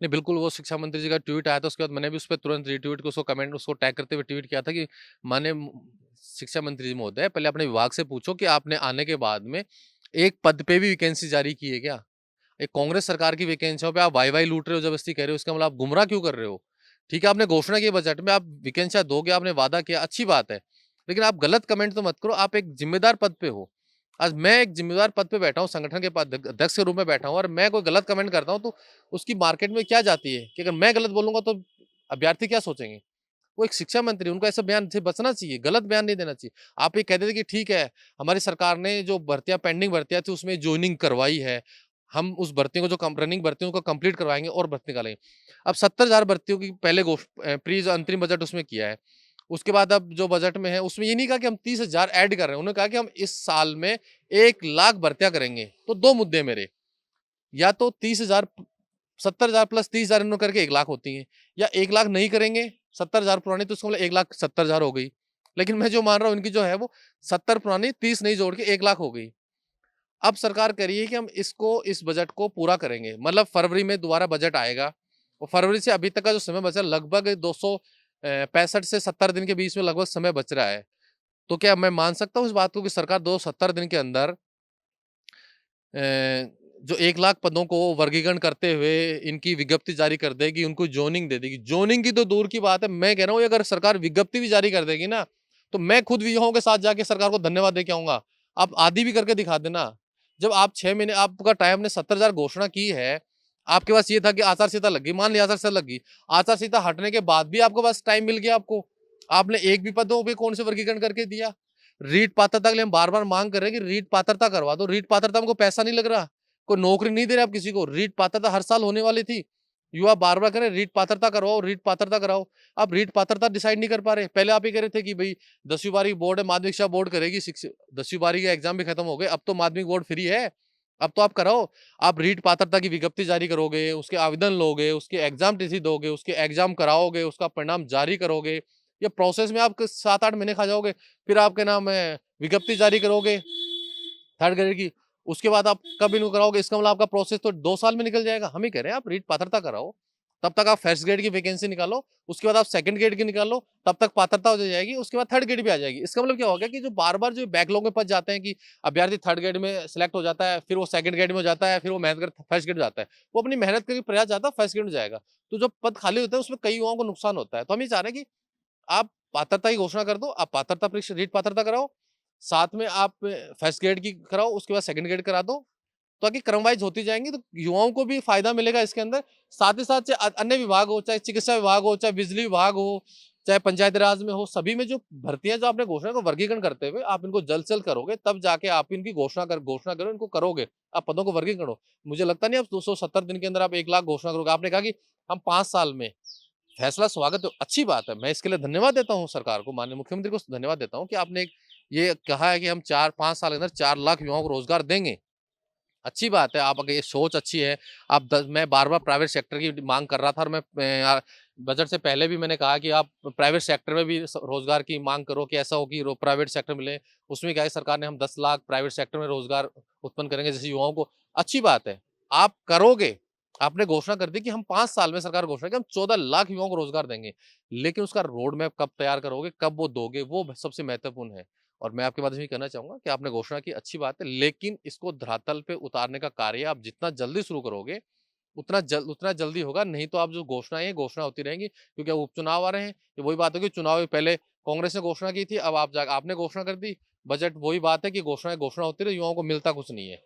नहीं, बिल्कुल वो शिक्षा मंत्री जी का ट्वीट आया था, उसके बाद मैंने भी उस पे तुरंत रीट्वीट को उसको कमेंट उसको टैग करते हुए ट्वीट किया था कि माननीय शिक्षा मंत्री जी महोदय, पहले अपने विभाग से पूछो कि आपने आने के बाद में एक पद पे भी वैकेंसी जारी की है क्या? एक कांग्रेस सरकार की वैकेंसियों पे आप वाई-वाई लूट रहे हो, जबरदस्ती कह रहे हो, इसका मतलब आप गुमराह क्यों कर रहे हो? ठीक है, आपने घोषणा की बजट में, आप वैकेंसियाँ दोगे, आपने वादा किया, अच्छी बात है। लेकिन आप गलत कमेंट तो मत करो, आप एक ज़िम्मेदार पद पे हो। आज मैं एक ज़िम्मेदार पद पे बैठा हूँ, संगठन के अध्यक्ष के रूप में बैठा हूँ और मैं कोई गलत कमेंट करता हूँ, तो उसकी मार्केट में क्या जाती है कि अगर मैं गलत बोलूँगा तो अभ्यर्थी क्या सोचेंगे? वो एक शिक्षा मंत्री, उनको ऐसा बयान से बचना चाहिए, गलत बयान नहीं देना चाहिए। आप ये कह देते कि ठीक है, हमारी सरकार ने जो भर्तियाँ पेंडिंग भर्तियाँ थी उसमें जॉइनिंग करवाई है। हम उस भर्तियों को जो रनिंग भर्तियों को कंप्लीट करवाएँगे और भर्ती निकालेंगे। अब 70,000 भर्तियों की पहले प्री जो अंतरिम बजट उसमें किया है। उसके बाद अब जो बजट में है उसमें ये नहीं कहा कि हम 30,000 ऐड कर रहे हैं। उन्होंने कहा कि हम इस साल में 1 लाख भर्तियाँ करेंगे। तो 2 मुद्दे हैं मेरे, या तो 30,000 70,000 प्लस 30,000 इन्होंने करके 1 लाख होती हैं, या 1 लाख नहीं करेंगे, 70,000 पुरानी तो इसका मतलब 1,70,000 हो गई। लेकिन मैं जो मान रहा हूँ इनकी जो है वो 70 पुरानी 30 नहीं जोड़ के 1 लाख हो गई। अब सरकार कह रही है कि हम इस बजट को पूरा करेंगे। मतलब फरवरी में दोबारा बजट आएगा और फरवरी से अभी तक का जो समय बचा लगभग 265 से 70 दिन के बीच में लगभग समय बच रहा है। तो क्या मैं मान सकता हूँ इस बात को कि सरकार 270 दिन के अंदर जो 1 लाख पदों को वर्गीकरण करते हुए इनकी विज्ञप्ति जारी कर देगी, उनको ज़ोनिंग दे देगी। ज़ोनिंग की तो दूर की बात है, मैं कह रहा हूँ अगर सरकार विज्ञप्ति भी जारी कर देगी ना, तो मैं खुद विवाहों के साथ जाके सरकार को धन्यवाद दे के आऊँगा। आप आधी भी करके दिखा देना। जब आप 6 महीने आपका टाइम ने 70,000 घोषणा की है, आपके पास ये था कि आचार संहिता लग गई, मान लिया आचार संहिता लग गई। आचार संहिता हटने के बाद भी आपके पास टाइम मिल गया आपको। आपने एक भी पदों पे कौन से वर्गीकरण करके दिया? रीट पात्रता के लिए हम बार-बार माँग कर रहे हैं कि रीट पात्रता करवा दो। रीट पात्रता में कोई पैसा नहीं लग रहा। कोई नौकरी नहीं दे रहे आप किसी को। रीट पात्रता हर साल होने वाली थी। युवा बार-बार कह रहे हैं रीट पात्रता करवाओ, रीट पात्रता कराओ। आप रीट पात्रता डिसाइड नहीं कर पा रहे। पहले आप ये कह रहे थे कि भई 10वीं 12वीं बोर्ड है, माध्यमिक शिक्षा बोर्ड करेगी 10वीं 12वीं के एग्ज़ाम भी खत्म हो गए। अब तो माध्यमिक बोर्ड फ्री है। अब तो आप कराओ। आप रीट पात्रता की विज्ञप्ति जारी करोगे, उसके आवेदन लोगे, उसके एग्ज़ाम तिथि दोगे, उसके एग्ज़ाम कराओगे, उसका परिणाम जारी करोगे। ये प्रोसेस में आप 7-8 महीने खा जाओगे। फिर आपके नाम विज्ञप्ति जारी करोगे थर्ड ग्रेड की, उसके बाद आप कब इनको कराओगे? इसका मतलब आपका प्रोसेस तो 2 साल में निकल जाएगा। हम ही कह रहे हैं आप रीट पात्रता कराओ, तब तक आप फर्स्ट ग्रेड की वैकेंसी निकालो, उसके बाद आप सेकंड ग्रेड की निकालो, तब तक पात्रता हो जाएगी, उसके बाद थर्ड ग्रेड भी आ जाएगी। इसका मतलब क्या हो गया कि जो बार-बार जो बैकलॉग में फँस जाते हैं कि अभ्यर्थी थर्ड ग्रेड में सेलेक्ट हो जाता है, फिर वो सेकंड ग्रेड में हो जाता है, फिर वो मेहनत कर फर्स्ट ग्रेड में जाता है। वो अपनी मेहनत करके प्रयास जाता है, फर्स्ट ग्रेड में जाएगा। तो जो पद खाली होते हैं उसमें कई युवाओं को नुकसान होता है। तो हम ये चाह रहे हैं कि आप पात्रता की घोषणा कर दो, आप पात्रता परीक्षा रीट पात्रता कराओ, साथ में आप फर्स्ट ग्रेड की कराओ, उसके बाद सेकंड ग्रेड करा दो, ताकि क्रम वाइज़ होती जाएँगी, तो युवाओं को भी फ़ायदा मिलेगा इसके अंदर। साथ ही साथ चाहे अन्य विभाग हो, चाहे चिकित्सा विभाग हो, चाहे बिजली विभाग हो, चाहे पंचायती राज में हो, सभी में जो भर्तियाँ जो आपने घोषणा को वर्गीकरण करते हुए आप इनको जल्द से जल्द करोगे, तब जाके आप इनकी घोषणा करो, इनको करोगे। आप पदों को वर्गीकरण करो। मुझे लगता नहीं आप 270 दिन के अंदर आप 1 लाख घोषणा करोगे। आपने कहा कि हम 5 साल में फैसला स्वागत है, अच्छी बात है। मैं इसके लिए धन्यवाद देता हूँ सरकार को, माननीय मुख्यमंत्री को धन्यवाद देता हूँ कि आपने एक ये कहा है कि हम 4-5 साल के अंदर 4 लाख युवाओं को रोज़गार देंगे। अच्छी बात है, आप अगर ये सोच अच्छी है, आप द मैं बार-बार प्राइवेट सेक्टर की माँग कर रहा था और बजट से पहले भी मैंने कहा कि आप प्राइवेट सेक्टर में भी रोज़गार की माँग करो कि ऐसा हो कि प्राइवेट सेक्टर मिले। उसमें क्या है सरकार ने हम 10 लाख प्राइवेट सेक्टर में रोज़गार उत्पन्न करेंगे जैसे युवाओं को, अच्छी बात है। आप करोगे, आपने घोषणा कर दी कि हम 5 साल में सरकार घोषणा की हम 14 लाख युवाओं को रोज़गार देंगे। लेकिन उसका रोड मैप कब तैयार करोगे, कब वो दोगे, वो सबसे महत्वपूर्ण है। और मैं आपके माध्यम से ये कहना चाहूँगा कि आपने घोषणा की अच्छी बात है, लेकिन इसको धरातल पे उतारने का कार्य आप जितना जल्दी शुरू करोगे, उतना जल्दी होगा, नहीं तो आप जो घोषणाएँ हैं, घोषणा होती रहेंगी क्योंकि अब उपचुनाव आ रहे हैं। ये वही बात होगी चुनाव में पहले कांग्रेस ने घोषणा की थी, अब आपने घोषणा कर दी। बजट वही बात है कि घोषणा होती रही, युवाओं को मिलता कुछ नहीं है।